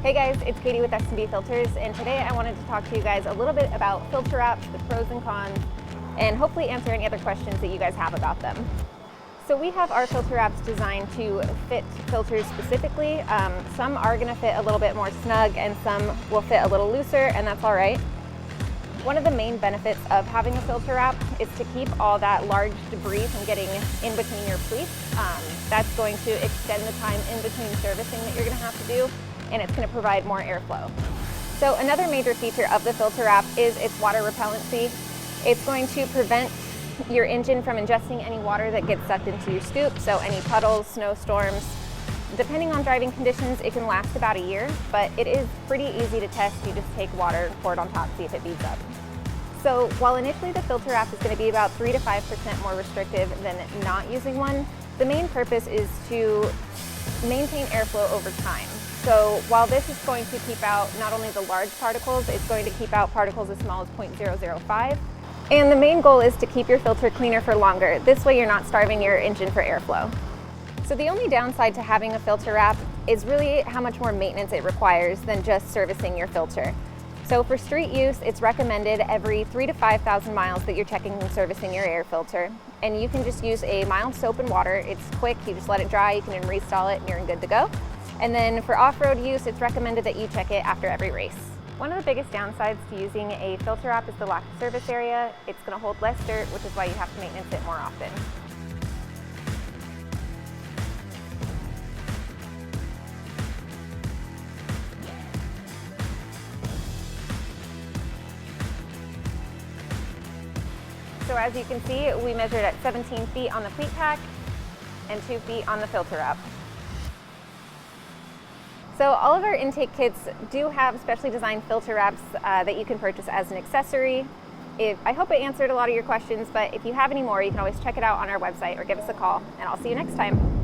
Hey guys, it's Katie with S&B Filters, and today I wanted to talk to you guys a little bit about filter wraps, the pros and cons, and hopefully answer any other questions that you guys have about them. So we have our filter wraps designed to fit filters specifically. Some are going to fit a little bit more snug and some will fit a little looser, and that's all right. One of the main benefits of having a filter wrap is to keep all that large debris from getting in between your pleats. That's going to extend the time in between servicing that you're going to have to do, and it's going to provide more airflow. So another major feature of the filter wrap is its water repellency. It's going to prevent your engine from ingesting any water that gets sucked into your scoop, so any puddles, snowstorms. Depending on driving conditions, it can last about a year, but it is pretty easy to test. You just take water and pour it on top, see if it beads up. So while initially the filter wrap is going to be about 3 to 5% more restrictive than not using one, the main purpose is to maintain airflow over time. So while this is going to keep out not only the large particles, it's going to keep out particles as small as 0.005. And the main goal is to keep your filter cleaner for longer. This way you're not starving your engine for airflow. So the only downside to having a filter wrap is really how much more maintenance it requires than just servicing your filter. So for street use, it's recommended every 3,000 to 5,000 miles that you're checking and servicing your air filter. And you can just use a mild soap and water. It's quick, you just let it dry, you can reinstall it and you're good to go. And then for off-road use, it's recommended that you check it after every race. One of the biggest downsides to using a filter wrap is the lack of surface area. It's going to hold less dirt, which is why you have to maintenance it more often. So as you can see, we measured at 17 feet on the pleat pack and 2 feet on the filter wrap. So all of our intake kits do have specially designed filter wraps that you can purchase as an accessory. I hope it answered a lot of your questions, but if you have any more, you can always check it out on our website or give us a call, and I'll see you next time.